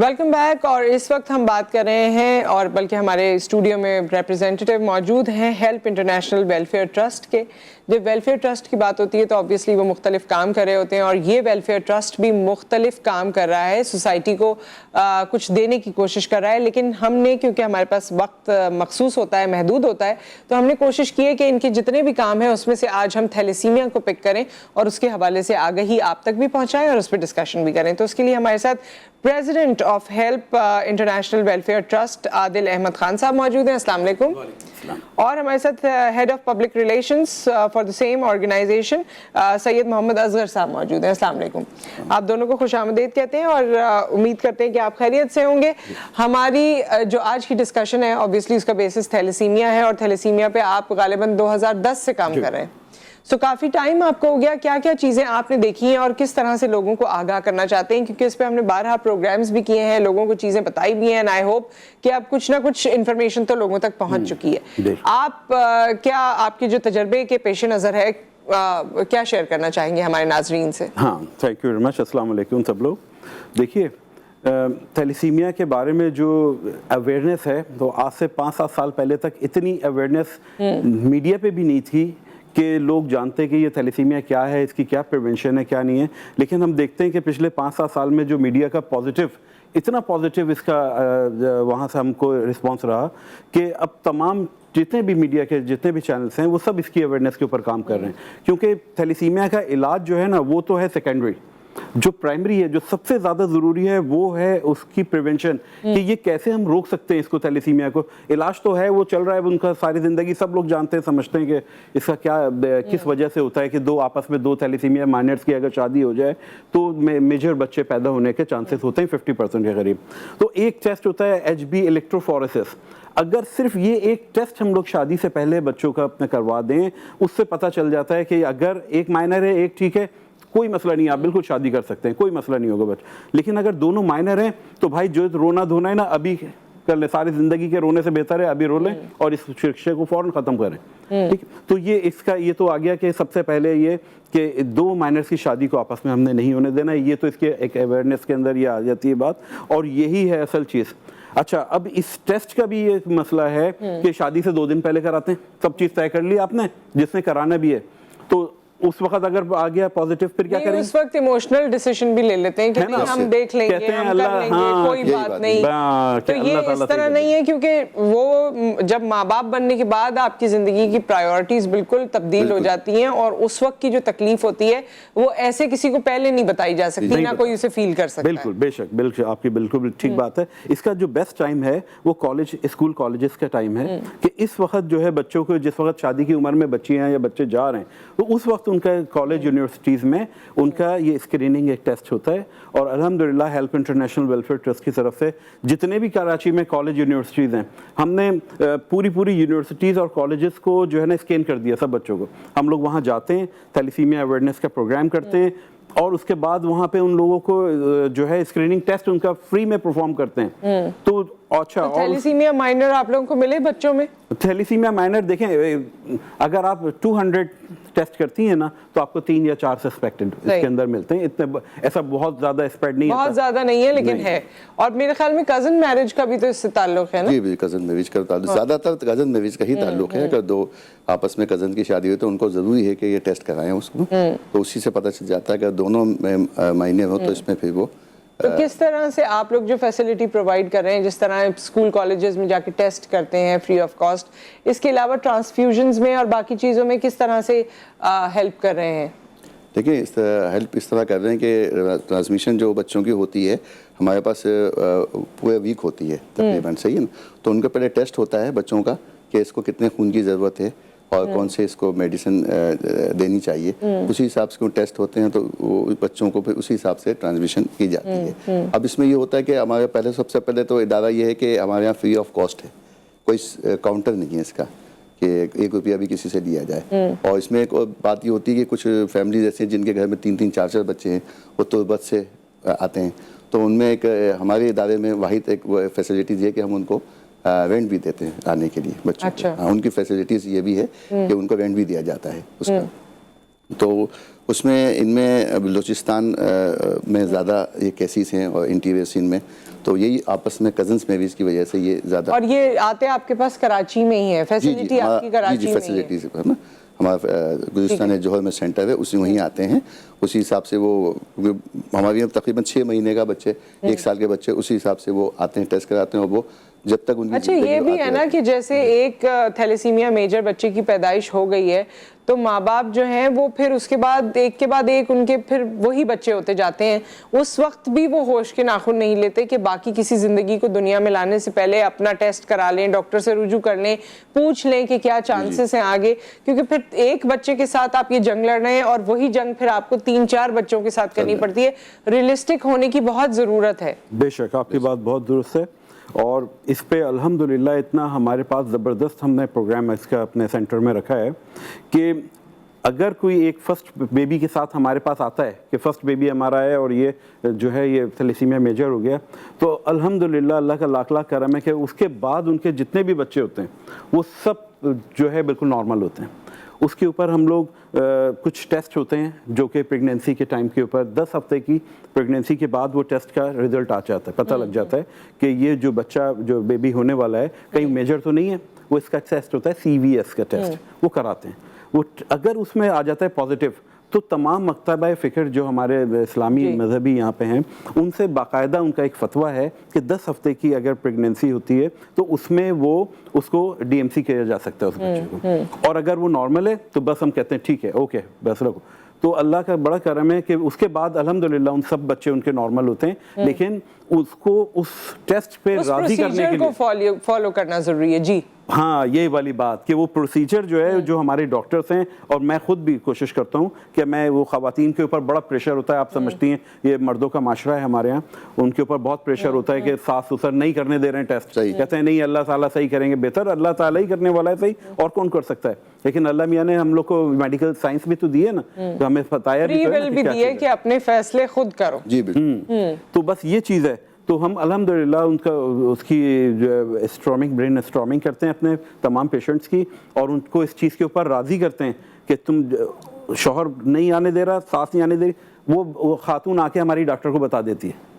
Welcome back. اور اس وقت ہم بات کر رہے ہیں اور بلکہ ہمارے اسٹوڈیو میں ریپرزینٹیو موجود ہیں ہیلپ انٹرنیشنل ویلفیئر ٹرسٹ کے. جب ویلفیئر ٹرسٹ کی بات ہوتی ہے تو آبویسلی وہ مختلف کام کر رہے ہوتے ہیں اور یہ ویلفیئر ٹرسٹ بھی مختلف کام کر رہا ہے, سوسائٹی کو کچھ دینے کی کوشش کر رہا ہے. لیکن ہم نے کیونکہ ہمارے پاس وقت مخصوص ہوتا ہے, محدود ہوتا ہے, تو ہم نے کوشش کی ہے کہ ان کے جتنے بھی کام ہیں اس میں سے آج ہم تھیلیسیمیا کو پک کریں اور اس کے حوالے سے آگہی آپ تک بھی پہنچائیں اور اس پہ ڈسکشن بھی کریں. تو اس کے لیے ہمارے ساتھ president of Help International Welfare Trust Adil Ahmed Khan صاحب موجود ہیں. السلام علیکم. اور ہمارے ساتھ head of public relations for the same organisation Syed Muhammad Asghar صاحب موجود ہیں. السلام علیکم. آپ دونوں کو خوش آمدید کہتے ہیں اور امید کرتے ہیں کہ آپ خیریت سے ہوں گے. ہماری جو آج کی ڈسکشن ہے obviously اس کا بیسس تھیلیسیمیا ہے اور تھیلیسیمیا پہ آپ غالباً 2010 سے کام کر رہے ہیں. سو کافی ٹائم آپ کو ہو گیا. کیا کیا چیزیں آپ نے دیکھی ہیں اور کس طرح سے لوگوں کو آگاہ کرنا چاہتے ہیں, کیونکہ اس پہ ہم نے بارہا پروگرامز بھی کیے ہیں, لوگوں کو چیزیں بتائی بھی ہیں, آئی ہوپ کہ اب کچھ نہ کچھ انفارمیشن تو لوگوں تک پہنچ چکی ہے. آپ کیا آپ کے جو تجربے کے پیش نظر ہے کیا شیئر کرنا چاہیں گے ہمارے ناظرین سے؟ ہاں, تھینک یو ویری مچ. السلام علیکم سب لوگ. دیکھیے تھیلیسیمیا کے بارے میں جو اویئرنیس ہے تو آج سے 5-7 سال پہلے تک اتنی اویئرنیس میڈیا پہ بھی نہیں تھی کہ لوگ جانتے کہ یہ تھیلیسیمیا کیا ہے, اس کی کیا پریونشن ہے, کیا نہیں ہے. لیکن ہم دیکھتے ہیں کہ پچھلے 5-7 سال میں جو میڈیا کا پازیٹیو, اتنا پازیٹیو اس کا وہاں سے ہم کو رسپانس رہا کہ اب تمام جتنے بھی میڈیا کے جتنے بھی چینلز ہیں وہ سب اس کی اویئرنیس کے اوپر کام کر رہے ہیں. کیونکہ تھیلیسیمیا کا علاج جو ہے نا وہ تو ہے سیکنڈری, جو پرائمری ہے, جو سب سے زیادہ ضروری ہے وہ ہے اس کی پریونشن, کہ یہ کیسے ہم روک سکتے ہیں اس کو تھیلیسیمیا کو. علاج تو ہے, وہ چل رہا ہے ان کا ساری زندگی, سب لوگ جانتے ہیں سمجھتے ہیں کہ اس کا کیا کس وجہ سے ہوتا ہے کہ آپس میں 2 تھیلیسیمیا مائنرز کی اگر شادی ہو جائے تو میجر بچے پیدا ہونے کے چانسز ہوتے ہیں 50% کے قریب. تو ایک ٹیسٹ ہوتا ہے HB الیکٹروفورسس. اگر صرف یہ ایک ٹیسٹ ہم لوگ شادی سے پہلے بچوں کا اپنے کروا دیں, اس سے پتہ چل جاتا ہے کہ اگر ایک مائنر ہے ایک ٹھیک ہے, کوئی مسئلہ نہیں, آپ بالکل شادی کر سکتے ہیں, کوئی مسئلہ نہیں ہوگا بچہ. لیکن اگر دونوں مائنر ہیں تو بھائی جو رونا دھونا ہے نا ابھی کر لیں, ساری زندگی کے رونے سے بہتر ہے ابھی رو لیں اور اس شرکشے کو فوراً ختم کریں. ٹھیک, تو یہ تو آ گیا کہ سب سے پہلے یہ کہ 2 مائنرز کی شادی کو آپس میں ہم نے نہیں ہونے دینا. یہ تو اس کے ایک اویئرنیس کے اندر یہ آ جاتی ہے بات, اور یہی ہے اصل چیز. اچھا, اب اس ٹیسٹ کا بھی یہ مسئلہ ہے کہ شادی سے 2 دن پہلے کراتے ہیں, سب چیز طے کر لی آپ نے, جس نے کرانا بھی ہے, تو اس وقت اگر آ گیا پازیٹیو پھر کیا کریں؟ اس وقت ایموشنل ڈیسیشن بھی لے لیتے ہیں کہ ہم دیکھ لیں گے, ہم کر لیں گے, کوئی بات نہیں. تو یہ اس طرح نہیں ہے, کیونکہ وہ جب ماں باپ بننے کے بعد آپ کی زندگی کی پرائیورٹیز بالکل تبدیل ہو جاتی ہیں, اور اس وقت کی جو تکلیف ہوتی ہے وہ ایسے کسی کو پہلے نہیں بتائی جا سکتی, نہ کوئی اسے فیل کر سکتا ہے. بالکل, بے شک, بالکل آپ کی بالکل ٹھیک بات ہے. اس کا جو بیسٹ ٹائم ہے وہ اسکول کالجز کا ٹائم ہے, کہ اس وقت جو ہے بچوں کو, جس وقت شادی کی عمر میں بچی ہیں یا بچے جا رہے ہیں, تو اس وقت ان کا کالج یونیورسٹیز میں ان کا یہ اسکریننگ ایک ٹیسٹ ہوتا ہے. اور الحمدللہ ہیلپ انٹرنیشنل ویلفیئر ٹرسٹ کی طرف سے جتنے بھی کراچی میں کالج یونیورسٹیز ہیں, ہم نے پوری یونیورسٹیز اور کالجز کو جو ہے نا اسکین کر دیا سب بچوں کو. ہم لوگ وہاں جاتے ہیں, تھیلیسیمیا اویئرنیس کا پروگرام کرتے ہیں, اور اس کے بعد وہاں پہ ان لوگوں کو جو ہے اسکریننگ ٹیسٹ ان کا فری میں پرفارم کرتے ہیں. تو اچھا, تھیلیسیمیا مائنر آپ لوگوں کو ملے بچوں میں؟ تھیلیسیمیا مائنر دیکھیں, اگر آپ 200 ٹیسٹ کرتی ہیں نا تو آپ کو 3 یا 4 سسپیکٹڈ اس کے اندر ملتے ہیں. اتنے ایسا بہت زیادہ اسپریڈ نہیں, بہت زیادہ نہیں ہے, لیکن ہے. اور میرے خیال میں کزن میرج کا بھی تو اس سے تعلق ہے نا؟ جی, کزن میرج کا تعلق, زیادہ تر کزن میرج کا ہی تعلق ہے. اگر 2 آپس میں کزن کی شادی ہوئی تو ان کو ضروری ہے کہ یہ ٹیسٹ کرائیں اس کو, تو اسی سے پتہ چل جاتا ہے کہ دونوں معنی ہو تو اس میں پھر وہ. تو کس طرح سے آپ لوگ جو فیسلٹی پرووائڈ کر رہے ہیں, جس طرح اسکول کالجز میں جا کے ٹیسٹ کرتے ہیں فری آف کاسٹ, اس کے علاوہ ٹرانسفیوژنز میں اور باقی چیزوں میں کس طرح سے ہیلپ کر رہے ہیں؟ دیکھیں, ہیلپ اس طرح کر رہے ہیں کہ ٹرانسمیشن جو بچوں کی ہوتی ہے ہمارے پاس پورے ویک ہوتی ہے تقریباً, صحیح ہے نا. تو ان کا پہلے ٹیسٹ ہوتا ہے بچوں کا کہ اس کو کتنے خون کی ضرورت ہے اور کون سے اس کو میڈیسن دینی چاہیے. اسی حساب سے ٹیسٹ ہوتے ہیں تو وہ بچوں کو پھر اسی حساب سے ٹرانسمیشن کی جاتی ہے. اب اس میں یہ ہوتا ہے کہ ہمارے سب سے پہلے تو ادارہ یہ ہے کہ ہمارے یہاں فری آف کاسٹ ہے, کوئی کاؤنٹر نہیں ہے اس کا کہ 1 روپیہ بھی کسی سے لیا جائے. اور اس میں ایک بات یہ ہوتی ہے کہ کچھ فیملیز ایسے ہیں جن کے گھر میں 3-3, 4-4 بچے ہیں, وہ تربت سے آتے ہیں, تو ان میں ایک ہمارے ادارے میں واحد ایک فیسلٹیز یہ کہ ہم ان کو رینٹ بھی دیتے ہیں آنے کے لیے بچوں کو. ان کی فیسلٹیز یہ بھی ہے کہ ان کو رینٹ بھی دیا جاتا ہے اس کا. تو اس میں ان میں بلوچستان میں زیادہ یہ کیسز ہیں اور انٹیریئر سندھ میں، تو یہی آپس میں کزنس میں بھی اس کی وجہ سے یہ زیادہ. اور یہ آتے آپ کے پاس کراچی میں ہی ہے فیسلٹی آپ کی کراچی میں ہی ہے؟ فیسلٹیز نا ہمارا گلستان جوہر میں سینٹر ہے، اسی وہیں آتے ہیں. اسی حساب سے وہ ہماری تقریباً 6 مہینے کا بچے، 1 سال کے بچے، اسی حساب سے وہ آتے ہیں ٹیسٹ کراتے ہیں. اور وہ جب تک ان کی اچھا یہ بھی ہے نا کہ جیسے ایک تھیلیسیمیا میجر بچے کی پیدائش ہو گئی ہے تو ماں باپ جو ہیں وہ پھر اس کے بعد ایک کے بعد ایک ان کے پھر وہی بچے ہوتے جاتے ہیں. اس وقت بھی وہ ہوش کے ناخن نہیں لیتے کہ باقی کسی زندگی کو دنیا میں لانے سے پہلے اپنا ٹیسٹ کرا لیں، ڈاکٹر سے رجوع کر لیں، پوچھ لیں کہ کیا چانسز ہیں آگے. کیونکہ پھر ایک بچے کے ساتھ آپ یہ جنگ لڑ رہے ہیں اور وہی جنگ پھر آپ کو 3-4 بچوں کے ساتھ کرنی پڑتی ہے. ریئلسٹک ہونے کی بہت ضرورت ہے. بے شک آپ کی بات بہت درست ہے، اور اس پہ الحمدللہ اتنا ہمارے پاس زبردست ہم نے پروگرام اس کا اپنے سینٹر میں رکھا ہے کہ اگر کوئی ایک فرسٹ بیبی کے ساتھ ہمارے پاس آتا ہے کہ فرسٹ بیبی ہمارا ہے اور یہ جو ہے یہ تھیلیسیمیا میجر ہو گیا، تو الحمدللہ اللہ کا لاکھ لاکھ کرم ہے کہ اس کے بعد ان کے جتنے بھی بچے ہوتے ہیں وہ سب جو ہے بالکل نارمل ہوتے ہیں. اس کے اوپر ہم لوگ کچھ ٹیسٹ ہوتے ہیں جو کہ پریگنینسی کے ٹائم کے اوپر 10 ہفتے کی پریگنینسی کے بعد وہ ٹیسٹ کا رزلٹ آ جاتا ہے، پتہ لگ جاتا ہے کہ یہ جو بچہ جو بیبی ہونے والا ہے کہیں میجر تو نہیں ہے. وہ اس کا ٹیسٹ ہوتا ہے CVS کا ٹیسٹ، وہ کراتے ہیں. وہ اگر اس میں آ جاتا ہے پازیٹیو تو تمام مکتبہ فکر جو ہمارے اسلامی مذہبی یہاں پہ ہیں ان سے باقاعدہ ان کا ایک فتویٰ ہے کہ 10 ہفتے کی اگر پریگنینسی ہوتی ہے تو اس میں وہ اس کو DMC کیا جا سکتا ہے اس بچے کو. اور اگر وہ نارمل ہے تو بس ہم کہتے ہیں ٹھیک ہے اوکے بس رکھو. تو اللہ کا بڑا کرم ہے کہ اس کے بعد الحمدللہ ان سب بچے ان کے نارمل ہوتے ہیں، لیکن اس کو اس ٹیسٹ پہ راضی کرنے کے لیے فالو کرنا ضروری ہے. جی ہاں یہ والی بات کہ وہ پروسیجر جو ہے جو ہمارے ڈاکٹرز ہیں، اور میں خود بھی کوشش کرتا ہوں کہ میں وہ خواتین کے اوپر بڑا پریشر ہوتا ہے. آپ سمجھتی ہیں یہ مردوں کا معاشرہ ہے ہمارے ہاں، ان کے اوپر بہت پریشر ہوتا ہے کہ ساس سسر نہیں کرنے دے رہے ہیں ٹیسٹ، کہتے ہیں نہیں اللہ تعالیٰ صحیح کریں گے. بہتر اللہ تعالیٰ ہی کرنے والا ہے صحیح، اور کون کر سکتا ہے. لیکن اللہ میاں نے ہم لوگ کو میڈیکل سائنس بھی تو دی ہے نا، تو ہمیں بتایا بھی ہے کہ اپنے فیصلے خود کرو. جی بالکل. تو بس یہ چیز ہے. تو ہم الحمدللہ ان کا اس کی برین اسٹارمنگ کرتے ہیں اپنے تمام پیشنٹس کی، اور ان کو اس چیز کے اوپر راضی کرتے ہیں کہ تم شوہر نہیں آنے دے رہا، ساس نہیں آنے دے رہی، وہ خاتون آ کے ہماری ڈاکٹر کو بتا دیتی ہے.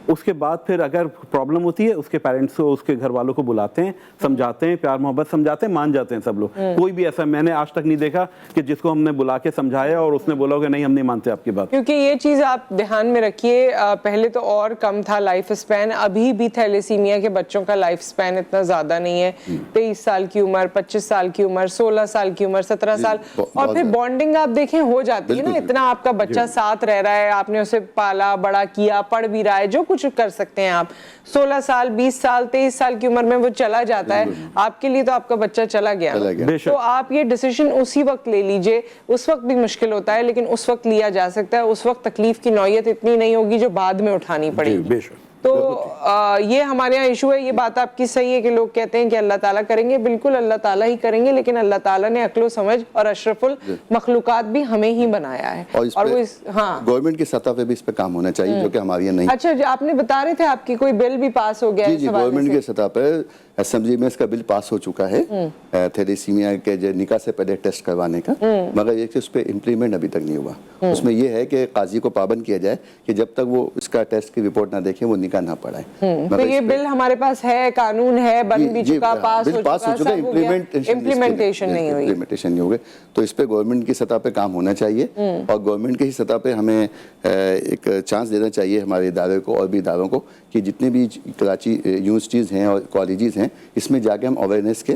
اس کے بعد پھر اگر پرابلم ہوتی ہے اس کے پیرنٹس کو، اس کے گھر والوں کو بلاتے ہیں، سمجھاتے ہیں، پیار محبت سمجھاتے ہیں، مان جاتے ہیں سب لوگ. کوئی بھی ایسا میں نے آج تک نہیں دیکھا کہ جس کو ہم نے بلا کے سمجھایا اور اس نے بولا کہ نہیں ہم نہیں مانتے آپ کی بات. کیونکہ یہ چیز آپ دھیان میں رکھیے، پہلے تو اور کم تھا لائف اسپین، ابھی بھی تھیلیسیمیا کے بچوں کا لائف اسپین اتنا زیادہ نہیں ہے. 23 سال کی عمر، 25 سال کی عمر، 16 سال کی عمر، 17 سال، اور پھر بانڈنگ آپ دیکھیں ہو جاتی ہے نا. اتنا آپ کا بچہ ساتھ رہ رہا ہے، آپ نے اسے پالا بڑا کیا، پڑھ بھی رہا ہے، جو کچھ کر سکتے ہیں آپ. 16 سال 20 سال 23 سال کی عمر میں وہ چلا جاتا ہے. آپ کے لیے تو آپ کا بچہ چلا گیا، تو آپ یہ ڈیسیژن اسی وقت لے لیجئے. اس وقت بھی مشکل ہوتا ہے لیکن اس وقت لیا جا سکتا ہے. اس وقت تکلیف کی نوعیت اتنی نہیں ہوگی جو بعد میں اٹھانی پڑے گی. تو یہ ہمارے یہاں ایشو ہے. یہ بات آپ کی صحیح ہے کہ لوگ کہتے ہیں کہ اللہ تعالیٰ کریں گے، بالکل اللہ تعالیٰ ہی کریں گے، لیکن اللہ تعالیٰ نے عقل و سمجھ اور اشرف المخلوقات بھی ہمیں ہی بنایا ہے. اور وہ گورنمنٹ کی سطح پہ بھی اس پہ کام ہونا چاہیے جو کہ ہمارے یہاں نہیں. اچھا آپ نے بتا رہے تھے آپ کی کوئی بل بھی پاس ہو گیا ہے؟ جی گورنمنٹ کی سطح پہ اسمبلی میں اس کا بل پاس ہو چکا ہے تھیلیسیمیا کے جو نکاح سے پہلے ٹیسٹ کروانے کا، مگر ایک اس پہ امپلیمنٹ ابھی تک نہیں ہوا. اس میں یہ ہے کہ قاضی کو پابند کیا جائے کہ جب تک وہ اس کا ٹیسٹ کی رپورٹ نہ دیکھیں وہ نکاح نہ پڑھائے. تو یہ بل ہمارے پاس ہے، قانون ہے، بن بھی چکا، پاس ہو چکا، امپلیمنٹیشن نہیں ہوئی. تو اس پہ گورنمنٹ کی سطح پہ کام ہونا چاہیے، اور گورنمنٹ کی ہی سطح پہ ہمیں ایک چانس دینا چاہیے ہمارے ادارے کو اور بھی اداروں کو کہ جتنے بھی کراچی یونیورسٹیز ہیں اور کالجز ہیں اس میں جا کے ہم اویئرنیس کے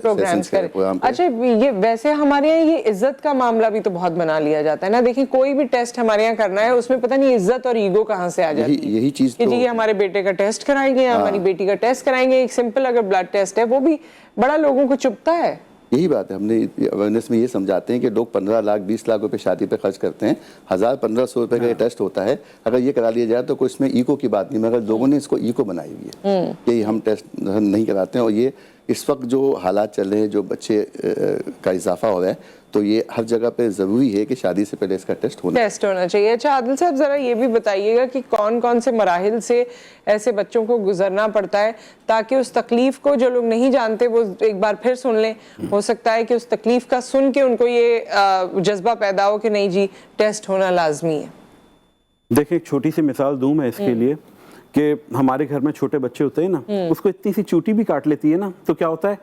پروگرامز کریں. اچھا یہ ویسے ہمارے یہاں یہ عزت کا معاملہ بھی تو بہت بنا لیا جاتا ہے نا. دیکھیں کوئی بھی ٹیسٹ ہمارے یہاں کرنا ہے اس میں پتہ نہیں عزت اور ایگو کہاں سے آ جاتی ہے. یہی چیز کہ جی ہمارے بیٹے کا ٹیسٹ کرائیں گے، ہماری بیٹی کا ٹیسٹ کرائیں گے. ایک سمپل اگر بلڈ ٹیسٹ ہے وہ بھی بڑا لوگوں کو چبھتا ہے. یہی بات ہے. ہم نے اویئرنیس میں یہ سمجھاتے ہیں کہ لوگ 15 لاکھ 20 لاکھ روپے شادی پہ خرچ کرتے ہیں، 1000-1500 روپے کا یہ ٹیسٹ ہوتا ہے. اگر یہ کرا لیا جائے تو کوئی اس میں ایکو کی بات نہیں، مگر لوگوں نے اس کو ایکو بنائی ہوئی ہے کہ ہم ٹیسٹ نہیں کراتے ہیں. اور یہ اس وقت جو حالات چل رہے ہیں, جو بچے کا اضافہ ہو رہا ہے, تو یہ ہر جگہ پہ ضروری ہے کہ شادی سے پہلے اس کا ٹیسٹ ہونا چاہیے. اچھا عادل صاحب ذرا یہ بھی بتائیے گا کہ کون کون سے مراحل سے ایسے بچوں کو گزرنا پڑتا ہے تاکہ اس تکلیف کو جو لوگ نہیں جانتے وہ ایک بار پھر سن لیں. ہو سکتا ہے کہ اس تکلیف کا سن کے ان کو یہ جذبہ پیدا ہو کہ نہیں جی ٹیسٹ ہونا لازمی ہے. دیکھیں ایک چھوٹی سی مثال دوں میں اس کے لیے کہ ہمارے گھر میں چھوٹے بچے ہوتے ہیں نا, اس کو اتنی سی چوٹی بھی کاٹ لیتی ہے نا تو کیا ہوتا ہے,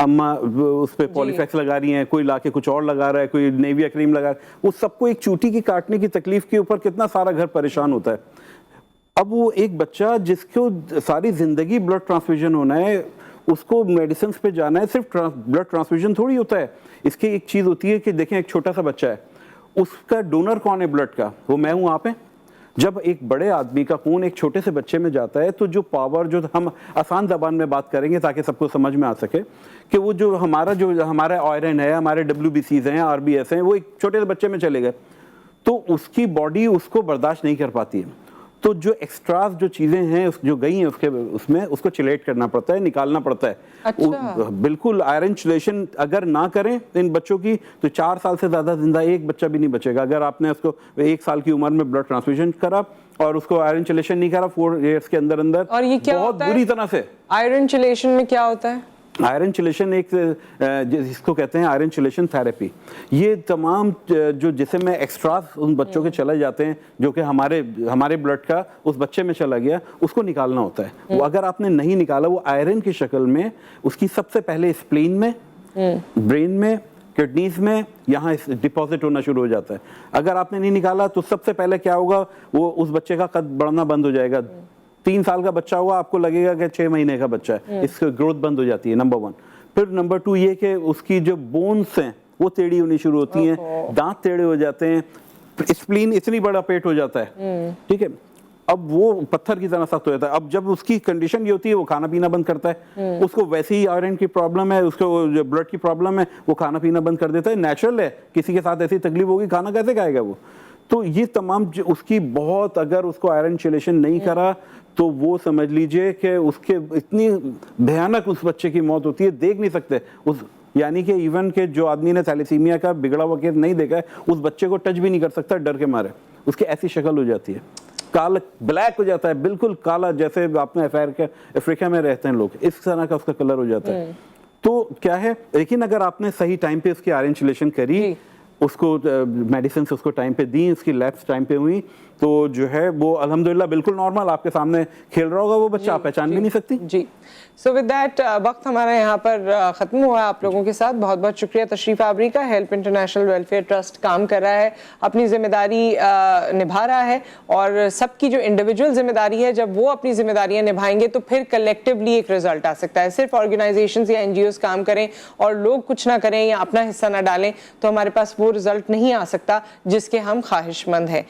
اماں اس پہ پولی فیکس لگا رہی ہیں, کوئی لا کے کچھ اور لگا رہا ہے, کوئی نیویا کریم لگا رہا ہے, وہ سب کو ایک چوٹی کی کاٹنے کی تکلیف کے اوپر کتنا سارا گھر پریشان ہوتا ہے. اب وہ ایک بچہ جس کو ساری زندگی بلڈ ٹرانسفیوژن ہونا ہے, اس کو میڈیسنز پہ جانا ہے, صرف بلڈ ٹرانسفیوژن تھوڑی ہوتا ہے. اس کی ایک چیز ہوتی ہے کہ دیکھیں ایک چھوٹا سا بچہ ہے, اس کا ڈونر کون ہے بلڈ کا, وہ میں ہوں, آپ ہیں. جب ایک بڑے آدمی کا خون ایک چھوٹے سے بچے میں جاتا ہے تو جو پاور, جو ہم آسان زبان میں بات کریں گے تاکہ سب کو سمجھ میں آ سکے, کہ وہ جو ہمارا آئرن ہے, ہمارے WBCs ہیں, RBS ہیں, وہ ایک چھوٹے سے بچے میں چلے گئے تو اس کی باڈی اس کو برداشت نہیں کر پاتی ہے. تو جو ایکسٹراز جو چیزیں ہیں جو گئی ہیں اس میں اس کو چلیٹ کرنا پڑتا ہے, نکالنا پڑتا ہے. بالکل آئرن چلیشن اگر نہ کریں ان بچوں کی تو 4 سال سے زیادہ زندہ ایک بچہ بھی نہیں بچے گا. اگر آپ نے اس کو 1 سال کی عمر میں بلڈ ٹرانسفیوژن کرا اور اس کو آئرن چلیشن نہیں کرا 4 ایئرس کے اندر اور یہ کیا بہت بری طرح سے. آئرن چلیشن میں کیا ہوتا ہے؟ آئرن چلیشن ایک جس کو کہتے ہیں آئرن چلیشن تھیراپی. یہ تمام جو جسم میں ایکسٹراز ان بچوں کے چلے جاتے ہیں جو کہ ہمارے بلڈ کا اس بچے میں چلا گیا, اس کو نکالنا ہوتا ہے. وہ اگر آپ نے نہیں نکالا, وہ آئرن کی شکل میں اس کی سب سے پہلے اسپلین میں, برین میں, کڈنیز میں یہاں ڈپازٹ ہونا شروع ہو جاتا ہے. اگر آپ نے نہیں نکالا تو سب سے پہلے کیا ہوگا, وہ اس بچے کا قد بڑھنا بند ہو جائے گا. 3 سال کا بچہ ہوا, آپ کو لگے گا کہ 6 مہینے کا بچہ ہے, اس کی گروتھ بند ہو جاتی ہے, نمبر 1. پھر نمبر 2 یہ کہ اس کی جو بونز ہیں وہ ٹیڑھی ہونی شروع ہوتی ہیں, دانت ٹیڑھے ہو جاتے ہیں, اسپلین اتنی بڑا پیٹ ہو جاتا ہے, ٹھیک ہے. اب وہ پتھر کی طرح سخت ہو جاتا ہے. اب جب اس کی کنڈیشن یہ ہوتی ہے وہ کھانا پینا بند کرتا ہے, اس کو ویسے ہی آئرن کی پرابلم ہے, اس کو جو بلڈ کی پرابلم ہے, وہ کھانا پینا بند کر دیتا ہے. نیچرل ہے, کسی کے ساتھ ایسی تکلیف ہوگی, کھانا کیسے کھائے گا وہ. تو یہ تمام اس کی بہت, اگر اس کو آئرن چلیشن نہیں کرا تو وہ سمجھ لیجئے کہ اس کے اتنی بھیانک اس بچے کی موت ہوتی ہے, دیکھ نہیں سکتے. یعنی کہ ایون کہ جو آدمی نے تھیلیسیمیا کا بگڑا ہوا کیس نہیں دیکھا ہے, اس بچے کو ٹچ بھی نہیں کر سکتا ڈر کے مارے. اس کی ایسی شکل ہو جاتی ہے, کالا بلیک ہو جاتا ہے, بالکل کالا, جیسے آپ نے افریقہ میں رہتے ہیں لوگ, اس طرح کا اس کا کلر ہو جاتا ہے. تو کیا ہے, لیکن اگر آپ نے صحیح ٹائم پہ اس کی آئرن چلیشن کری, اس کو میڈیسنس اس کو ٹائم پہ دیں, اس کی لیبس ٹائم پہ ہوئی, تو جو ہے وہ الحمدللہ بالکل نارمل آپ کے سامنے کھیل رہا ہوگا وہ بچہ, آپ پہچان بھی نہیں سکتی. جی سو ود دیٹ وقت ہمارا یہاں پر ختم ہوا آپ لوگوں کے ساتھ. بہت بہت شکریہ تشریف آوری کا. ہیلپ انٹرنیشنل ویلفیئر ٹرسٹ کام کر رہا ہے, اپنی ذمہ داری نبھا رہا ہے, اور سب کی جو انڈیویجول ذمہ داری ہے, جب وہ اپنی ذمہ داریاں نبھائیں گے تو پھر کلیکٹیولی ایک رزلٹ آ سکتا ہے. صرف آرگنائزیشنز یا NGOs کام کریں اور لوگ کچھ نہ کریں یا اپنا حصہ نہ ڈالیں تو ہمارے پاس وہ رزلٹ نہیں آ سکتا جس کے ہم خواہش مند ہیں.